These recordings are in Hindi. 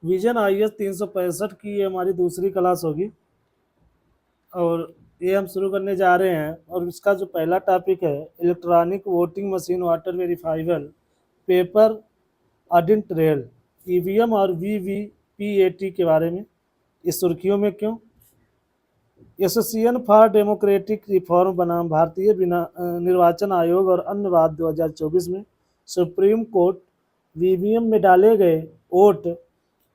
विजन IS 365 की ये हमारी दूसरी क्लास होगी और ये हम शुरू करने जा रहे हैं। और इसका जो पहला टॉपिक है electronic voting machine water verifiable paper audit trail EVM और VVPAT के बारे में। इस सुर्खियों में क्यों? एसोसिएशन फॉर डेमोक्रेटिक रिफॉर्म बनाम भारतीय निर्वाचन आयोग और अन्य बात 2024 में सुप्रीम कोर्ट वीवीएम में डाले गए वोट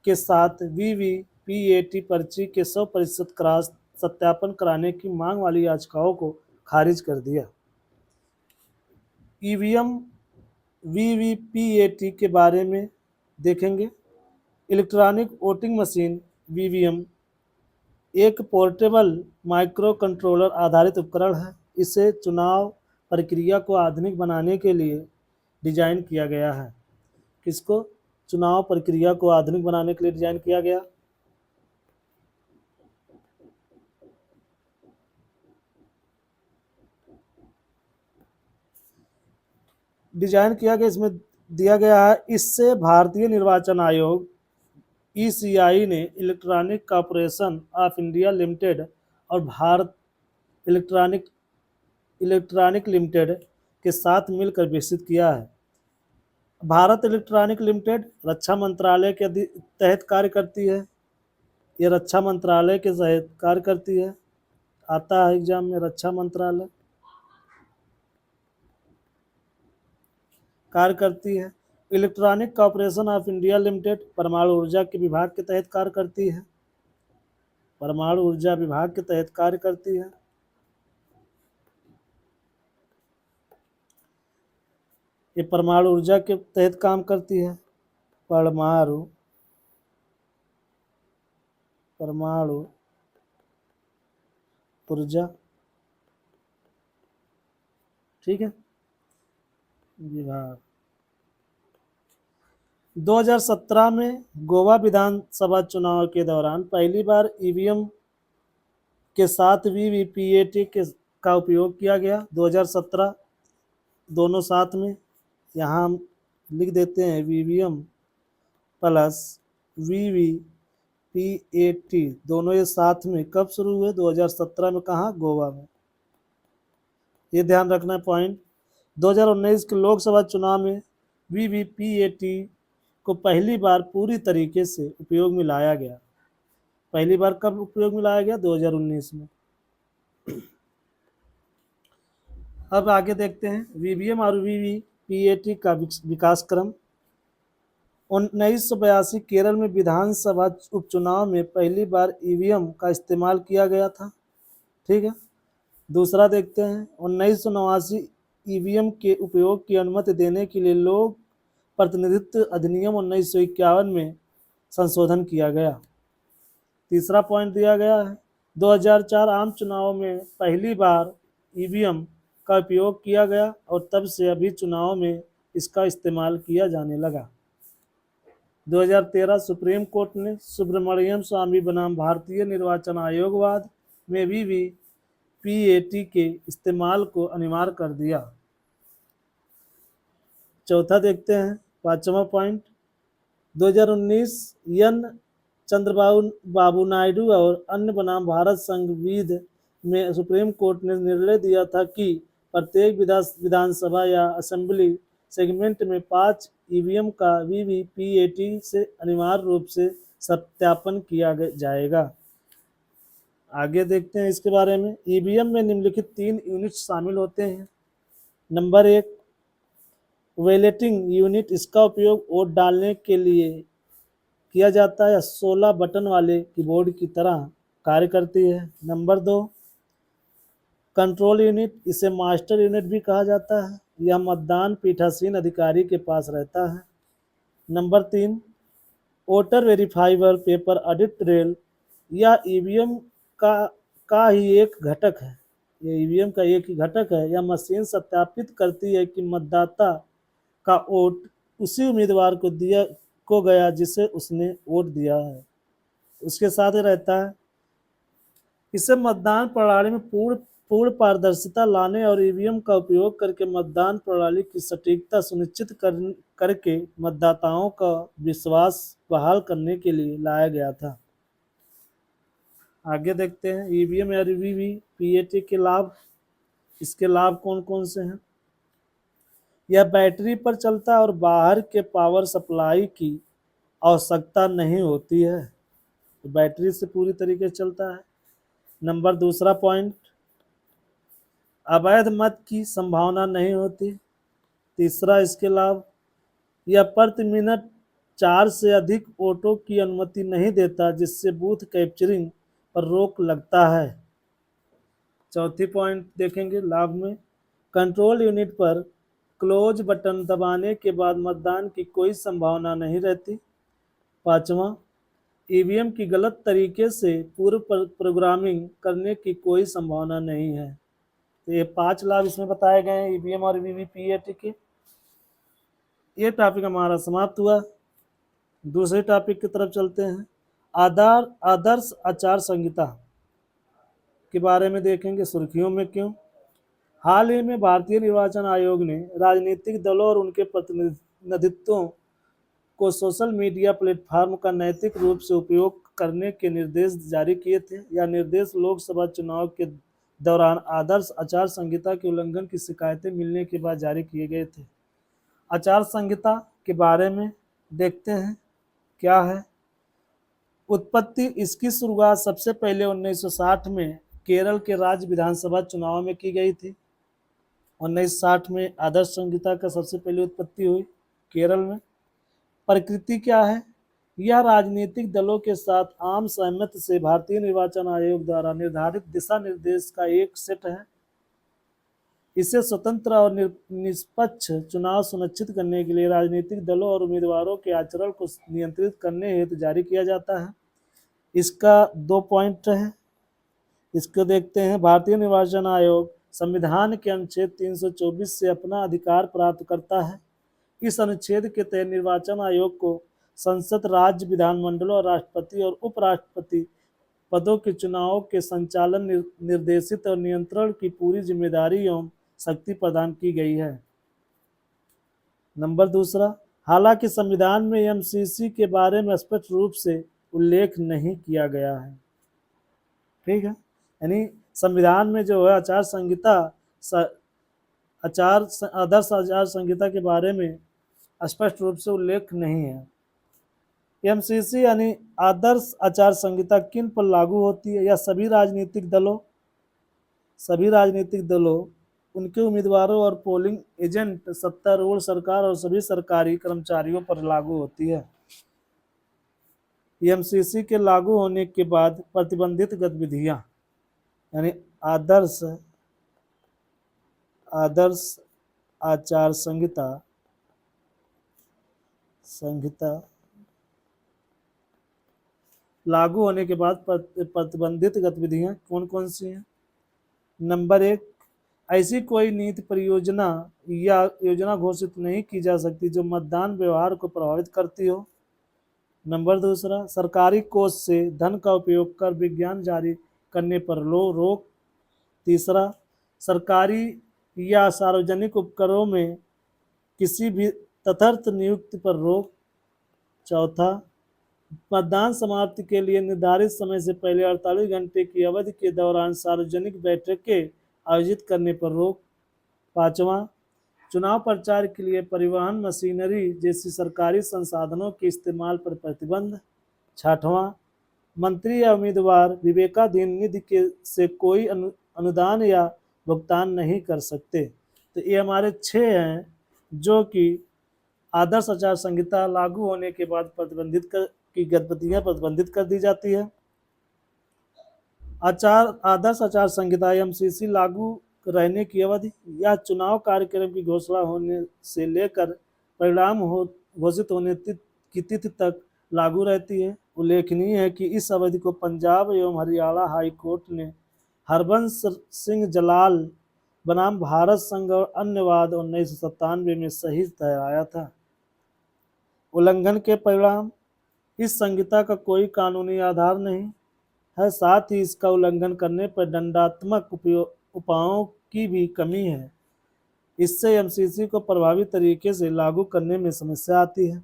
के साथ VVPAT पर्ची के 100% क्रॉस सत्यापन कराने की मांग वाली याचिकाओं को खारिज कर दिया। EVM VVPAT के बारे में देखेंगे। इलेक्ट्रॉनिक वोटिंग मशीन VVM एक पोर्टेबल माइक्रो कंट्रोलर आधारित उपकरण है। इसे चुनाव प्रक्रिया को आधुनिक बनाने के लिए डिजाइन किया गया है। किसको? चुनाव प्रक्रिया को आधुनिक बनाने के लिए डिजाइन किया गया। इसमें दिया गया है। इससे भारतीय निर्वाचन आयोग ECI ने electronic corporation of India limited और भारत इलेक्ट्रॉनिक लिमिटेड के साथ मिलकर विकसित किया है। भारत इलेक्ट्रॉनिक लिमिटेड रक्षा मंत्रालय के तहत कार्य करती है। ये रक्षा मंत्रालय के तहत कार्य करती है, आता है एग्जाम में। रक्षा मंत्रालय कार्य करती है। Electronic corporation of India limited परमाणु ऊर्जा के विभाग के तहत कार्य करती है। परमाणु ऊर्जा विभाग के तहत कार्य करती है। ये परमाणु ऊर्जा के तहत काम करती है। परमाणु ऊर्जा, ठीक है, विभाग। 2017 में गोवा विधानसभा चुनाव के दौरान पहली बार EVM के साथ VVPAT का उपयोग किया गया। 2017 दोनों साथ में, यहाँ हम लिख देते हैं VVM प्लस VVPAT दोनों ये साथ में। कब शुरू हुए? 2017 में। कहाँ? गोवा में। ये ध्यान रखना पॉइंट। 2019 के लोकसभा चुनाव में VVPAT को पहली बार पूरी तरीके से उपयोग में लाया गया। पहली बार कब उपयोग में लाया गया? 2019 में। अब आगे देखते हैं VVM और VVPAT का विकास क्रम। 1982 केरल में विधानसभा उपचुनाव में पहली बार EVM का इस्तेमाल किया गया था, ठीक है। दूसरा देखते हैं 1989 EVM के उपयोग की अनुमति देने के लिए लोक प्रतिनिधित्व अधिनियम 1951 में संशोधन किया गया। तीसरा पॉइंट दिया गया है 2004 आम चुनाव में पहली बार EVM का उपयोग किया गया और तब से अभी चुनाव में इसका इस्तेमाल किया जाने लगा। 2013 सुप्रीम कोर्ट ने सुब्रमण्यम स्वामी बनाम भारतीय निर्वाचन आयोगवाद में VVPAT के इस्तेमाल को अनिवार्य कर दिया। चौथा देखते हैं, पांचवा पॉइंट 2019 एन चंद्रबाबू नायडू और अन्य बनाम भारत संविधान में सुप्रीम कोर्ट ने निर्णय दिया था कि प्रत्येक विधानसभा या असेंबली सेगमेंट में 5 EVM का VVPAT से अनिवार्य रूप से सत्यापन किया जाएगा। आगे देखते हैं इसके बारे में। EVM में निम्नलिखित 3 यूनिट शामिल होते हैं। Number 1 balloting unit. इसका उपयोग वोट डालने के लिए किया जाता है। 16 बटन वाले कीबोर्ड की तरह कार्य करती है। Number 2 control unit. इसे मास्टर यूनिट भी कहा जाता है। यह मतदान पीठासीन अधिकारी के पास रहता है। Number 3 voter verifiable paper audit trail. यह EVM का ही एक घटक है। यह EVM का एक ही घटक है। यह मशीन सत्यापित करती है कि मतदाता का वोट उसी उम्मीदवार को गया जिसे उसने वोट दिया है। उसके साथ ही रहता है। इससे मतदान प्रणाली में पूर्ण पारदर्शिता लाने और ईवीएम का उपयोग करके मतदान प्रणाली की सटीकता सुनिश्चित करके मतदाताओं का विश्वास बहाल करने के लिए लाया गया था। आगे देखते हैं ईवीएम या वीवीपीएटी के लाभ। इसके लाभ कौन कौन से हैं? यह बैटरी पर चलता है और बाहर के पावर सप्लाई की आवश्यकता नहीं होती है, तो बैटरी से पूरी तरीके से चलता है। नंबर दूसरा पॉइंट, अवैध मत की संभावना नहीं होती। तीसरा इसके लाभ, यह प्रति मिनट 4 से अधिक वोटों की अनुमति नहीं देता, जिससे बूथ कैप्चरिंग पर रोक लगता है। चौथी पॉइंट देखेंगे लाभ में, कंट्रोल यूनिट पर क्लोज बटन दबाने के बाद मतदान की कोई संभावना नहीं रहती। पांचवा, ईवीएम की गलत तरीके से पूर्व प्रोग्रामिंग करने की कोई संभावना नहीं है। तो ये 5 लाभ इसमें बताए गए हैं ईवीएम और वीवीपीएटी के। ये टॉपिक हमारा समाप्त हुआ। दूसरे टॉपिक की तरफ चलते हैं। आदर्श आचार संहिता के बारे में देखेंगे, सुर्खियों में क्यों। हाल ही में भारतीय निर्वाचन आयोग ने राजनीतिक दलों और उनके प्रतिनिधित्वों को सोशल मीडिया प्लेटफॉर्म का नैतिक रूप से उपयोग करने के निर्देश जारी किए थे। यह निर्देश लोकसभा चुनाव के दौरान आदर्श आचार संहिता के उल्लंघन की शिकायतें मिलने के बाद जारी किए गए थे। आचार संहिता के बारे में देखते हैं क्या है। उत्पत्ति, इसकी शुरुआत सबसे पहले 1960 में केरल के राज्य विधानसभा चुनाव में की गई थी। 1960 में आदर्श संहिता का सबसे पहले उत्पत्ति हुई केरल में। प्रकृति क्या है? यह राजनीतिक दलों के साथ आम सहमति से भारतीय निर्वाचन आयोग द्वारा निर्धारित दिशा निर्देश का एक सेट है। इसे स्वतंत्र और निष्पक्ष चुनाव सुनिश्चित करने के लिए राजनीतिक दलों और उम्मीदवारों के आचरण को नियंत्रित करने हेतु जारी किया जाता है। इसका 2 पॉइंट है, इसको देखते हैं। भारतीय निर्वाचन आयोग संविधान के अनुच्छेद 324 से अपना अधिकार प्राप्त करता है। इस अनुच्छेद के तहत निर्वाचन आयोग को संसद, राज्य विधानमंडलों और राष्ट्रपति और उपराष्ट्रपति पदों के चुनाव के संचालन, निर्देशित और नियंत्रण की पूरी जिम्मेदारी एवं शक्ति प्रदान की गई है। नंबर दूसरा, हालांकि संविधान में एमसीसी के बारे में स्पष्ट रूप से उल्लेख नहीं किया गया है। ठीक है, यानी संविधान में जो है आचार संहिता, आदर्श आचार संहिता के बारे में स्पष्ट रूप से उल्लेख नहीं है। एमसीसी यानी आदर्श आचार संहिता किन पर लागू होती है? या सभी राजनीतिक दलों, उनके उम्मीदवारों और पोलिंग एजेंट, सत्तारूढ़ सरकार और सभी सरकारी कर्मचारियों पर लागू होती है। एमसीसी के लागू होने के बाद प्रतिबंधित गतिविधियां यानी आदर्श आचार संहिता लागू होने के बाद प्रतिबंधित गतिविधियां कौन कौन सी हैं? नंबर 1, ऐसी कोई नीति, परियोजना या योजना घोषित नहीं की जा सकती जो मतदान व्यवहार को प्रभावित करती हो। नंबर 2, सरकारी कोष से धन का उपयोग कर विज्ञापन जारी करने पर रोक। 3, सरकारी या सार्वजनिक उपकरणों में किसी भी तदर्थ नियुक्ति पर रोक। 4, मतदान समाप्ति के लिए निर्धारित समय से पहले 48 घंटे की अवधि के दौरान सार्वजनिक बैठकें आयोजित करने पर रोक। 5, चुनाव प्रचार के लिए परिवहन मशीनरी जैसी सरकारी संसाधनों के इस्तेमाल पर प्रतिबंध। 6, मंत्री या उम्मीदवार विवेकाधीन निधि से कोई अनुदान या भुगतान नहीं कर सकते। तो ये हमारे 6 हैं जो कि आदर्श आचार संहिता लागू होने के बाद की गतिविधियां प्रतिबंधित कर दी जाती है। आदर्श आचार संहिता एमसीसी लागू रहने की अवधि या चुनाव कार्यक्रम की घोषणा होने से लेकर परिणाम घोषित होने की तिथि तक लागू रहती है। उल्लेखनीय है कि इस अवधि को पंजाब एवं हरियाणा हाई कोर्ट ने हरबंस सिंह जलाल बनाम भारत संघ और अन्य वाद 1997 में सही ठहराया था। उल्लंघन के परिणाम, इस संहिता का कोई कानूनी आधार नहीं है, साथ ही इसका उल्लंघन करने पर दंडात्मक उपायों की भी कमी है। इससे एमसीसी को प्रभावी तरीके से लागू करने में समस्या आती है।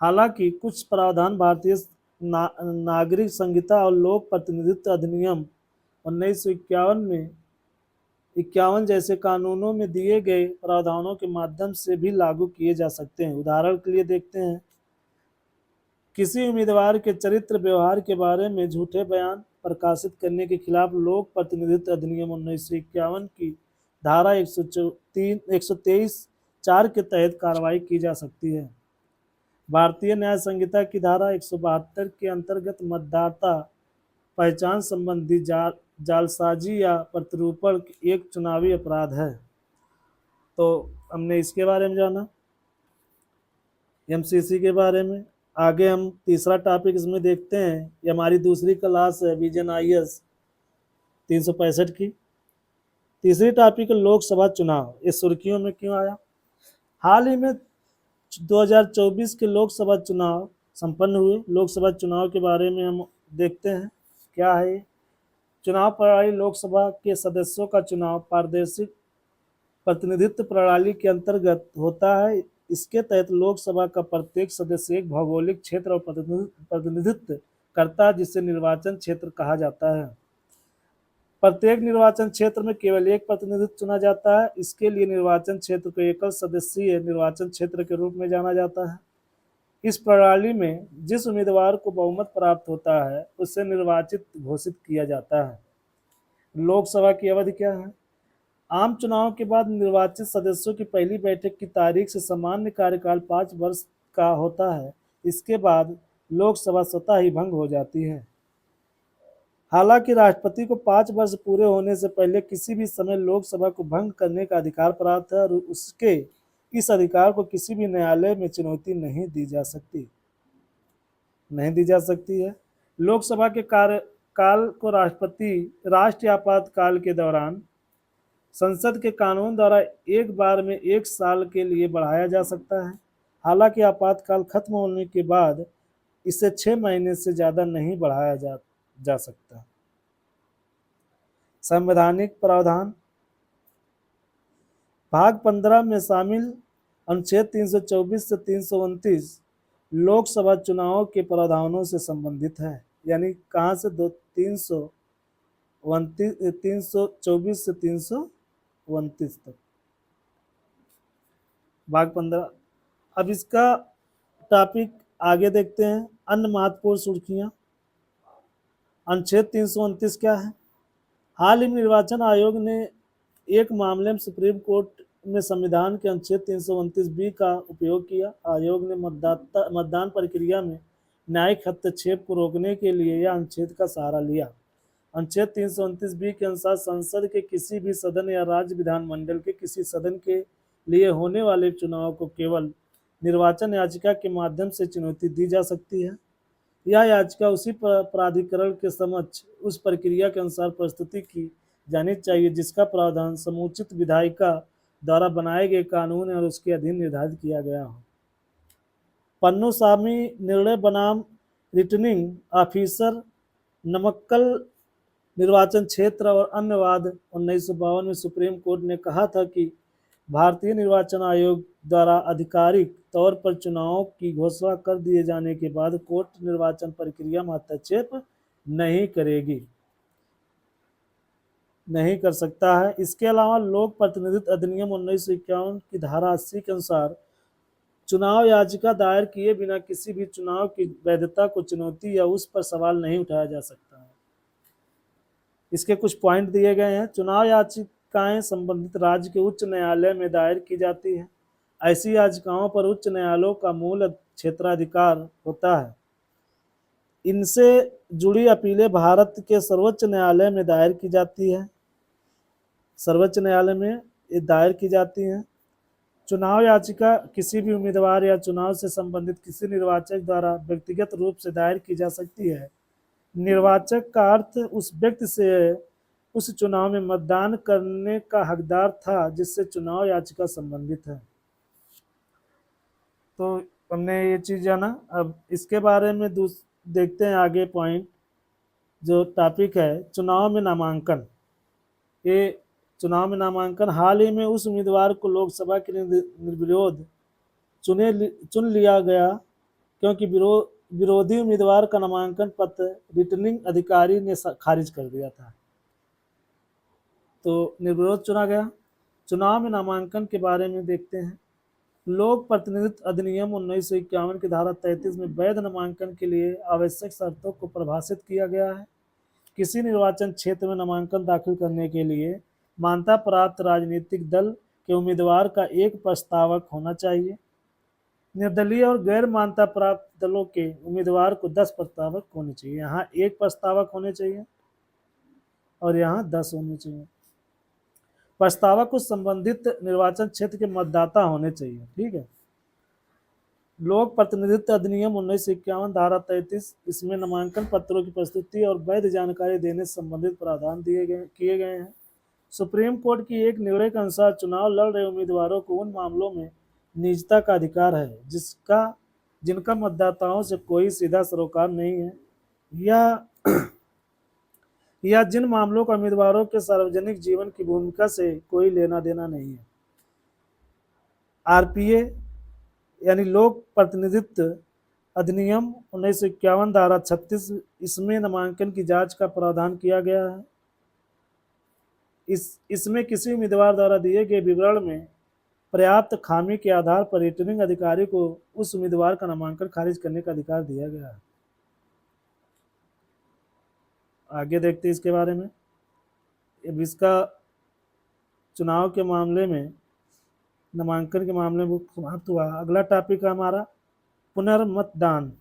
हालांकि कुछ प्रावधान भारतीय नागरिक संहिता और लोक प्रतिनिधित्व अधिनियम 1951 में 51 जैसे कानूनों में दिए गए प्रावधानों के माध्यम से भी लागू किए जा सकते हैं। उदाहरण के लिए देखते हैं, किसी उम्मीदवार के चरित्र व्यवहार के बारे में झूठे बयान प्रकाशित करने के खिलाफ लोक प्रतिनिधित्व अधिनियम 1951 की धारा 123(4) के तहत कार्रवाई की जा सकती है। भारतीय न्याय संहिता की धारा 172 के अंतर्गत मतदाता पहचान संबंधी जालसाजी या प्रतिरूपण एक चुनावी अपराध है। तो हमने इसके बारे में जाना, एमसीसी के बारे में। आगे हम तीसरा टॉपिक इसमें देखते हैं। ये हमारी दूसरी क्लास है विजन IAS 365 की। तीसरी टॉपिक लोकसभा चुनाव। ये सुर्खियों में क्यों आया? हाल ही में 2024 के लोकसभा चुनाव संपन्न हुए। लोकसभा चुनाव के बारे में हम देखते हैं क्या है। चुनाव प्रणाली लोकसभा के सदस्यों का चुनाव पारदर्शी प्रतिनिधित्व प्रणाली के अंतर्गत होता है। इसके तहत लोकसभा का प्रत्येक सदस्य एक भौगोलिक क्षेत्र और प्रतिनिधित्व करता है, जिसे निर्वाचन क्षेत्र कहा जाता है। प्रत्येक निर्वाचन क्षेत्र में केवल एक प्रतिनिधित्व चुना जाता है। इसके लिए निर्वाचन क्षेत्र को एकल सदस्यीय निर्वाचन क्षेत्र के रूप में जाना जाता है। इस प्रणाली में जिस उम्मीदवार को बहुमत प्राप्त होता है उसे निर्वाचित घोषित किया जाता है। लोकसभा की अवधि क्या है? आम चुनाव के बाद निर्वाचित सदस्यों की पहली बैठक की तारीख से सामान्य कार्यकाल 5 वर्ष का होता है। इसके बाद लोकसभा स्वतः ही भंग हो जाती है। हालांकि राष्ट्रपति को 5 वर्ष पूरे होने से पहले किसी भी समय लोकसभा को भंग करने का अधिकार प्राप्त है और उसके इस अधिकार को किसी भी न्यायालय में चुनौती नहीं दी जा सकती है। लोकसभा के कार्यकाल को राष्ट्रीय आपातकाल के दौरान संसद के कानून द्वारा एक बार में 1 साल के लिए बढ़ाया जा सकता है। हालांकि आपातकाल खत्म होने के बाद इसे 6 महीने से ज़्यादा नहीं बढ़ाया जा सकता। संवैधानिक प्रावधान। भाग 15 में शामिल अनुच्छेद 324 से 329 लोकसभा चुनाव के प्रावधानों से संबंधित है। यानी कहाँ से 324 से 329 तक भाग 15। अब इसका टॉपिक आगे देखते हैं। अन्य महत्वपूर्ण सुर्खियां। अनुच्छेद 329 क्या है? हाल ही में निर्वाचन आयोग ने एक मामले में सुप्रीम कोर्ट में संविधान के अनुच्छेद 329(b) का उपयोग किया। आयोग ने मतदान प्रक्रिया में न्यायिक हस्तक्षेप को रोकने के लिए यह अनुच्छेद का सहारा लिया। अनुच्छेद 329(b) के अनुसार संसद के किसी भी सदन या राज्य विधानमंडल के किसी सदन के लिए होने वाले चुनाव को केवल निर्वाचन याचिका के माध्यम से चुनौती दी जा सकती है। यह याचिका उसी प्राधिकरण के समक्ष उस प्रक्रिया के अनुसार प्रस्तुति की जानी चाहिए जिसका प्रावधान समुचित विधायिका द्वारा बनाए गए कानून और उसके अधीन निर्धारित किया गया हो। पन्नुसामी निर्णय बनाम रिटर्निंग ऑफिसर नमक्कल निर्वाचन क्षेत्र और अन्य वाद 1952 में सुप्रीम कोर्ट ने कहा था कि भारतीय निर्वाचन आयोग द्वारा आधिकारिक तौर पर चुनावों की घोषणा कर दिए जाने के बाद कोर्ट निर्वाचन प्रक्रिया में हस्तक्षेप नहीं कर सकता है। इसके अलावा लोक प्रतिनिधित्व अधिनियम 1951 की धारा 80 के अनुसार चुनाव याचिका दायर किए बिना किसी भी चुनाव की वैधता को चुनौती या उस पर सवाल नहीं उठाया जा सकता है। इसके कुछ पॉइंट दिए गए हैं। चुनाव याचिकाएं संबंधित राज्य के उच्च न्यायालय में दायर की जाती है। ऐसी याचिकाओं पर उच्च न्यायालयों का मूल क्षेत्राधिकार होता है। इनसे जुड़ी अपीलें भारत के सर्वोच्च न्यायालय में दायर की जाती है। सर्वोच्च न्यायालय में ये दायर की जाती हैं। चुनाव याचिका किसी भी उम्मीदवार या चुनाव से संबंधित किसी निर्वाचक द्वारा व्यक्तिगत रूप से दायर की जा सकती है। निर्वाचक का अर्थ उस व्यक्ति से उस चुनाव में मतदान करने का हकदार था जिससे चुनाव याचिका संबंधित है। तो हमने ये चीज़ जाना। अब इसके बारे में देखते हैं आगे पॉइंट जो टॉपिक है चुनाव में नामांकन। ये चुनाव में नामांकन हाल ही में उस उम्मीदवार को लोकसभा के लिए निर्विरोध चुन लिया गया क्योंकि विरोधी उम्मीदवार का नामांकन पत्र रिटर्निंग अधिकारी ने खारिज कर दिया था, तो निर्विरोध चुना गया। चुनाव में नामांकन के बारे में देखते हैं। लोक प्रतिनिधित्व अधिनियम 1951 की धारा 33 में वैध नामांकन के लिए आवश्यक शर्तों को परिभाषित किया गया है। किसी निर्वाचन क्षेत्र में नामांकन दाखिल करने के लिए मान्यता प्राप्त राजनीतिक दल के उम्मीदवार का एक प्रस्तावक होना चाहिए। निर्दलीय और गैर मान्यता प्राप्त दलों के उम्मीदवार को 10 प्रस्तावक होने चाहिए। यहाँ एक प्रस्तावक होने चाहिए और यहाँ 10 होने चाहिए। प्रस्तावक को संबंधित निर्वाचन क्षेत्र के मतदाता होने चाहिए। ठीक है। लोक प्रतिनिधित्व अधिनियम 1951 धारा 33, इसमें नामांकन पत्रों की प्रस्तुति और वैध जानकारी देने से संबंधित प्रावधान किए गए हैं। सुप्रीम कोर्ट की एक निर्णय के अनुसार चुनाव लड़ रहे उम्मीदवारों को उन मामलों में निजता का अधिकार है जिनका मतदाताओं से कोई सीधा सरोकार नहीं है या जिन मामलों का उम्मीदवारों के सार्वजनिक जीवन की भूमिका से कोई लेना देना नहीं है। आरपीए यानी लोक प्रतिनिधित्व अधिनियम 1951 धारा 36, इसमें नामांकन की जांच का प्रावधान किया गया है। इसमें किसी उम्मीदवार द्वारा दिए गए विवरण में पर्याप्त खामी के आधार पर रिटर्निंग अधिकारी को उस उम्मीदवार का नामांकन खारिज करने का अधिकार दिया गया है। आगे देखते हैं इसके बारे में। अब इसका चुनाव के मामले में, नामांकन के मामले में समाप्त हुआ। अगला टॉपिक है हमारा पुनर्मतदान।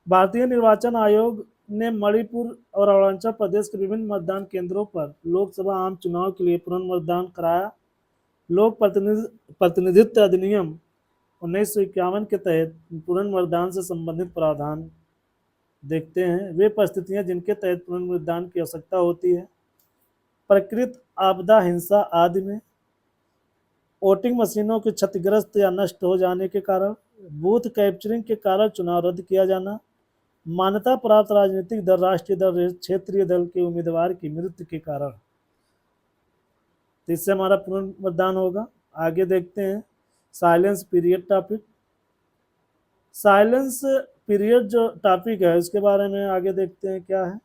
भारतीय निर्वाचन आयोग ने मणिपुर और अरुणाचल प्रदेश के विभिन्न मतदान केंद्रों पर लोकसभा आम चुनाव के लिए पुनर्मतदान कराया। लोक प्रतिनिधित्व अधिनियम 1951 के तहत पुनर्मतदान से संबंधित प्रावधान देखते हैं। वे परिस्थितियां जिनके तहत पुनर्मतदान की आवश्यकता होती है। प्रकृति आपदा, हिंसा आदि में, वोटिंग मशीनों के क्षतिग्रस्त या नष्ट हो जाने के कारण, बूथ कैप्चरिंग के कारण चुनाव रद्द किया जाना, मान्यता प्राप्त राजनीतिक दल, राष्ट्रीय दल, क्षेत्रीय दल के उम्मीदवार की मृत्यु के कारण, तो इससे हमारा पुनर्मतदान होगा। आगे देखते हैं silence period topic. Silence period जो टॉपिक है उसके बारे में आगे देखते हैं क्या है।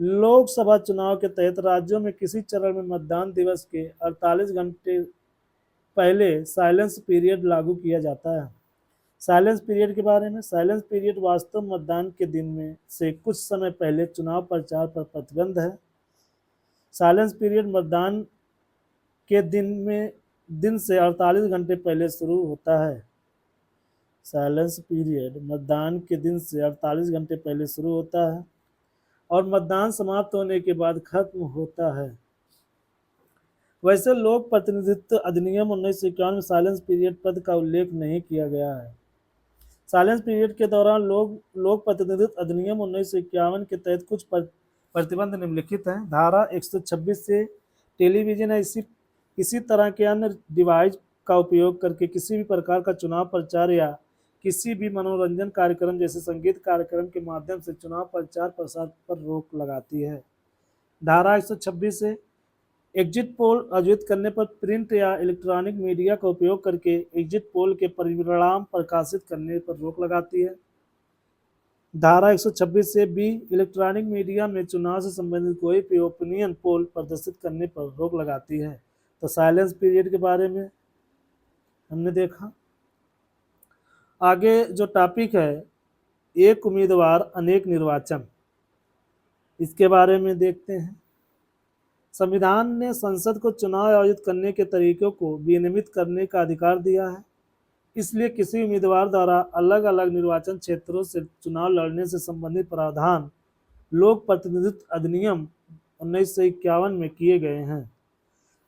लोकसभा चुनाव के तहत राज्यों में किसी चरण में मतदान दिवस के 48 घंटे पहले साइलेंस पीरियड लागू किया जाता है। साइलेंस पीरियड के बारे में, साइलेंस पीरियड वास्तव मतदान के दिन में से कुछ समय पहले चुनाव प्रचार पर प्रतिबंध है। साइलेंस पीरियड मतदान के दिन से 48 घंटे पहले शुरू होता है। साइलेंस पीरियड मतदान के दिन से 48 घंटे पहले शुरू होता है और मतदान समाप्त होने के बाद खत्म होता है। वैसे लोक प्रतिनिधित्व अधिनियम 1951 में साइलेंस पीरियड पद का उल्लेख नहीं किया गया है। साइलेंस पीरियड के दौरान लोक प्रतिनिधित्व अधिनियम 1951 के तहत कुछ प्रतिबंध निम्नलिखित हैं। धारा 126 से टेलीविजन या इसी तरह के अन्य डिवाइस का उपयोग करके किसी भी प्रकार का चुनाव प्रचार या किसी भी मनोरंजन कार्यक्रम जैसे संगीत कार्यक्रम के माध्यम से चुनाव प्रचार प्रसार पर रोक लगाती है। धारा 126 से एग्जिट पोल आयोजित करने पर प्रिंट या इलेक्ट्रॉनिक मीडिया का उपयोग करके एग्जिट पोल के परिणाम प्रकाशित करने पर रोक लगाती है। धारा 126 से भी इलेक्ट्रॉनिक मीडिया में चुनाव से संबंधित कोई भी ओपिनियन पोल प्रदर्शित करने पर रोक लगाती है। तो साइलेंस पीरियड के बारे में हमने देखा। आगे जो टॉपिक है एक उम्मीदवार अनेक निर्वाचन, इसके बारे में देखते हैं। संविधान ने संसद को चुनाव आयोजित करने के तरीकों को विनियमित करने का अधिकार दिया है। इसलिए किसी उम्मीदवार द्वारा अलग अलग निर्वाचन क्षेत्रों से चुनाव लड़ने से संबंधित प्रावधान लोक प्रतिनिधित्व अधिनियम 1951 में किए गए हैं।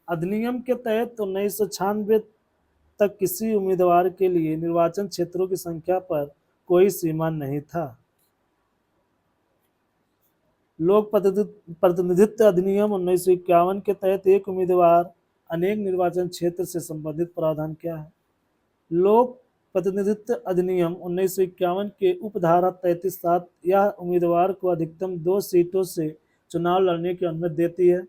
अधिनियम के तहत 1996 तक किसी उम्मीदवार के लिए निर्वाचन क्षेत्रों की संख्या पर कोई सीमा नहीं था। लोक प्रतिनिधित्व अधिनियम 1951 के तहत एक उम्मीदवार अनेक निर्वाचन क्षेत्र से संबंधित प्रावधान क्या है। लोक प्रतिनिधित्व अधिनियम 1951 के उपधारा 33(7) यह उम्मीदवार को अधिकतम 2 सीटों से चुनाव लड़ने की अनुमति देती है।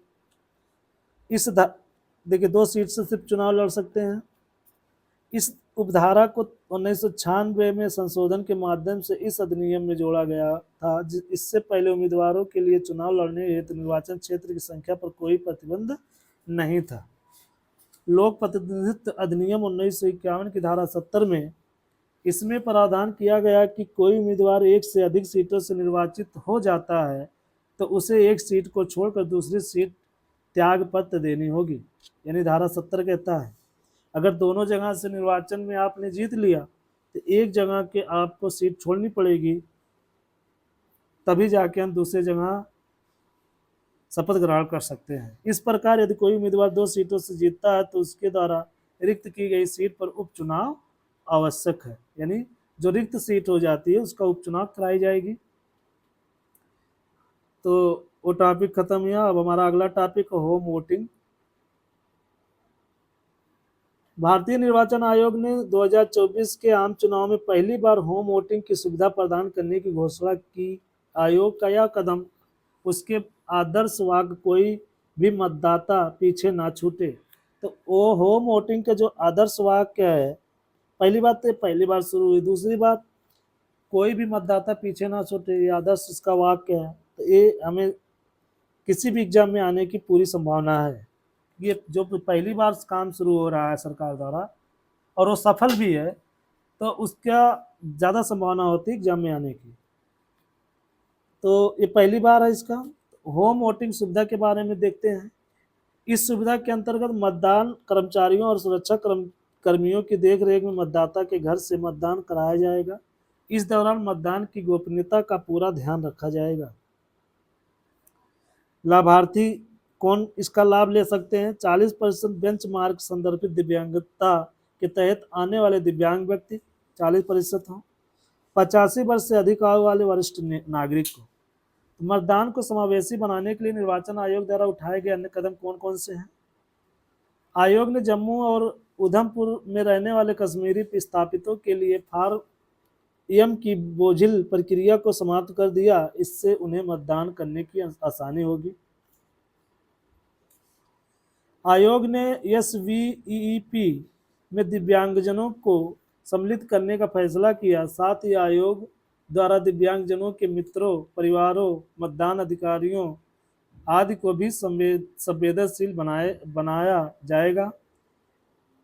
देखिए 2 सीट से सिर्फ चुनाव लड़ सकते हैं। इस उपधारा को 1996 में संशोधन के माध्यम से इस अधिनियम में जोड़ा गया था। इससे पहले उम्मीदवारों के लिए चुनाव लड़ने हेतु निर्वाचन क्षेत्र की संख्या पर कोई प्रतिबंध नहीं था। लोक प्रतिनिधित्व अधिनियम 1951 की धारा 70 में इसमें प्रावधान किया गया कि कोई उम्मीदवार एक से अधिक सीटों से निर्वाचित हो जाता है तो उसे एक सीट को छोड़कर दूसरी सीट त्याग पत्र देनी होगी। यानी धारा 70 कहता है अगर दोनों जगह से निर्वाचन में आपने जीत लिया तो एक जगह के आपको सीट छोड़नी पड़ेगी, तभी जाके हम दूसरी जगह शपथ ग्रहण कर सकते हैं। इस प्रकार यदि कोई उम्मीदवार 2 सीटों से जीतता है तो उसके द्वारा रिक्त की गई सीट पर उपचुनाव आवश्यक है। यानी जो रिक्त सीट हो जाती है उसका उपचुनाव कराई जाएगी। तो वो टॉपिक खत्म हुआ। अब हमारा अगला टॉपिक होम वोटिंग। भारतीय निर्वाचन आयोग ने 2024 के आम चुनाव में पहली बार होम वोटिंग की सुविधा प्रदान करने की घोषणा की। आयोग का यह कदम उसके आदर्श वाक्य कोई भी मतदाता पीछे ना छूटे। तो वो होम वोटिंग का जो आदर्श वाक्य है, पहली बात तो पहली बार शुरू हुई, दूसरी बात कोई भी मतदाता पीछे ना छूटे, ये आदर्श इसका वाक्य है। तो ये हमें किसी भी एग्जाम में आने की पूरी संभावना है। ये जो पहली बार काम शुरू हो रहा है सरकार द्वारा और वो सफल भी है तो उसका ज़्यादा संभावना होती है एग्जाम में आने की। तो ये पहली बार है इसका। होम वोटिंग सुविधा के बारे में देखते हैं। इस सुविधा के अंतर्गत मतदान कर्मचारियों और सुरक्षा कर्मियों की देखरेख में मतदाता के घर से मतदान कराया जाएगा। इस दौरान मतदान की गोपनीयता का पूरा ध्यान रखा जाएगा। लाभार्थी कौन इसका लाभ ले सकते हैं? 40% बेंचमार्क संदर्भित दिव्यांगता के तहत आने वाले दिव्यांग व्यक्ति 40% हों, 85 वर्ष से अधिक आयु वाले वरिष्ठ नागरिक को। मतदान को समावेशी बनाने के लिए निर्वाचन आयोग द्वारा उठाए गए अन्य कदम कौन कौन से हैं? आयोग ने जम्मू और उधमपुर में रहने वाले कश्मीरी विस्थापितों के लिए फॉर्म एम की बोझिल प्रक्रिया को समाप्त कर दिया। इससे उन्हें मतदान करने की आसानी होगी। आयोग ने SVEP में दिव्यांगजनों को सम्मिलित करने का फैसला किया। साथ ही आयोग द्वारा दिव्यांगजनों के मित्रों, परिवारों, मतदान अधिकारियों आदि को भी संवेदनशील बनाया जाएगा।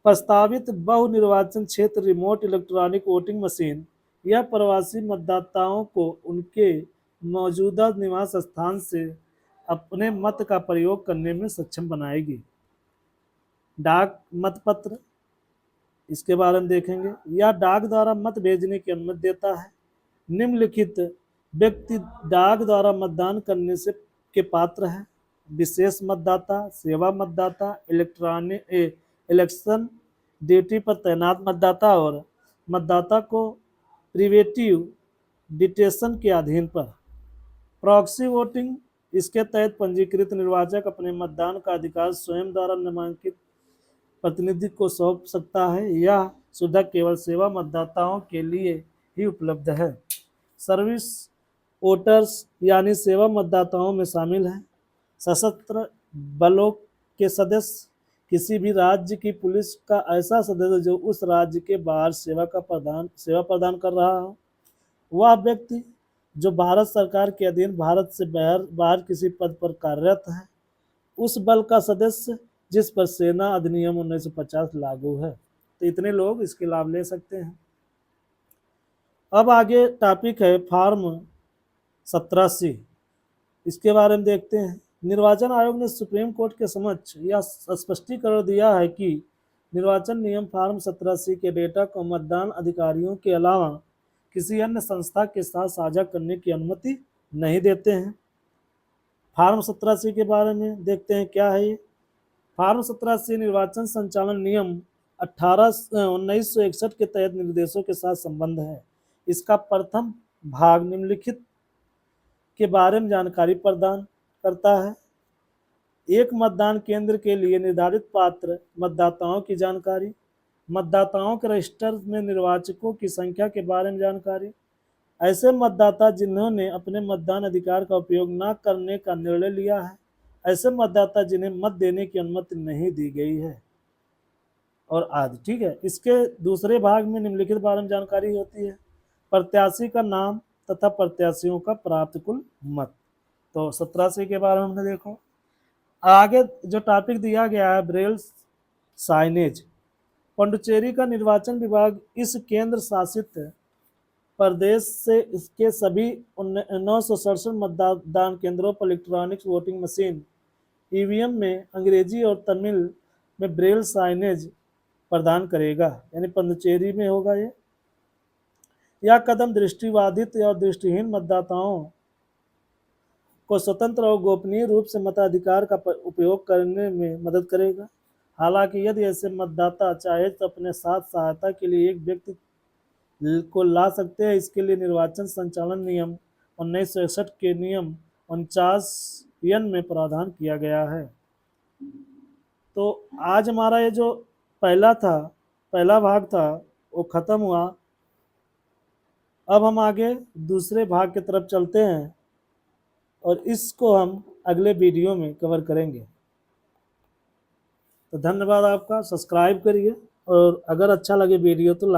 प्रस्तावित बहु निर्वाचन क्षेत्र रिमोट इलेक्ट्रॉनिक वोटिंग मशीन यह प्रवासी मतदाताओं को उनके मौजूदा निवास स्थान से अपने मत का प्रयोग करने में सक्षम बनाएगी। डाक मतपत्र, इसके बारे में देखेंगे। यह डाक द्वारा मत भेजने की अनुमति देता है। निम्नलिखित व्यक्ति डाक द्वारा मतदान करने से के पात्र हैं: विशेष मतदाता, सेवा मतदाता, इलेक्शन ड्यूटी पर तैनात मतदाता और मतदाता को प्रिवेंटिव डिटेंशन के अधीन पर। प्रॉक्सी वोटिंग, इसके तहत पंजीकृत निर्वाचक अपने मतदान का अधिकार स्वयं द्वारा नामांकित प्रतिनिधि को सौंप सकता है। यह सुविधा केवल सेवा मतदाताओं के लिए ही उपलब्ध है। सर्विस वोटर्स यानी सेवा मतदाताओं में शामिल हैं सशस्त्र बलों के सदस्य, किसी भी राज्य की पुलिस का ऐसा सदस्य जो उस राज्य के बाहर सेवा प्रदान कर रहा हो, वह व्यक्ति जो भारत सरकार के अधीन भारत से बाहर किसी पद पर कार्यरत है, उस बल का सदस्य जिस पर सेना अधिनियम 1950 लागू है। तो इतने लोग इसके लाभ ले सकते हैं। अब आगे टॉपिक है फॉर्म 17C। इसके बारे में देखते हैं। निर्वाचन आयोग ने सुप्रीम कोर्ट के समक्ष यह स्पष्टीकरण दिया है कि निर्वाचन नियम फॉर्म 17C के डेटा को मतदान अधिकारियों के अलावा किसी अन्य संस्था के साथ साझा करने की अनुमति नहीं देते हैं। फॉर्म 17C के बारे में देखते हैं क्या है ये। फॉर्म 17C निर्वाचन संचालन नियम 1961 के तहत निर्देशों के साथ संबंध है। इसका प्रथम भाग निम्नलिखित के बारे में जानकारी प्रदान करता है: एक मतदान केंद्र के लिए निर्धारित पात्र मतदाताओं की जानकारी, मतदाताओं के रजिस्टर में निर्वाचकों की संख्या के बारे में जानकारी, ऐसे मतदाता जिन्होंने अपने मतदान अधिकार का उपयोग न करने का निर्णय लिया है, ऐसे मतदाता जिन्हें मत देने की अनुमति नहीं दी गई है, और आदि। ठीक है, इसके दूसरे भाग में निम्नलिखित बारे में जानकारी होती है। प्रत्याशी का नाम तथा प्रत्याशियों का प्राप्त कुल मत। तो 17C के बारे में हमने देखो। आगे जो टॉपिक दिया गया है ब्रेल साइनेज। पुडुचेरी का निर्वाचन विभाग इस केंद्र शासित प्रदेश से इसके सभी 967 मतदान केंद्रों पर इलेक्ट्रॉनिक वोटिंग मशीन ईवीएम में अंग्रेजी और तमिल में ब्रेल साइनेज प्रदान करेगा, यानी पुडुचेरी में होगा ये। यह कदम दृष्टिबाधित और दृष्टिहीन मतदाताओं को स्वतंत्र और गोपनीय रूप से मताधिकार का उपयोग करने में मदद करेगा। हालांकि यदि ऐसे मतदाता चाहे तो अपने साथ सहायता के लिए एक व्यक्ति को ला सकते हैं। इसके लिए निर्वाचन संचालन नियम 1961 के नियम 49 में प्रावधान किया गया है। तो आज हमारा ये जो पहला भाग था वो खत्म हुआ। अब हम आगे दूसरे भाग की तरफ चलते हैं और इसको हम अगले वीडियो में कवर करेंगे। तो धन्यवाद आपका, सब्सक्राइब करिए और अगर अच्छा लगे वीडियो तो लाइक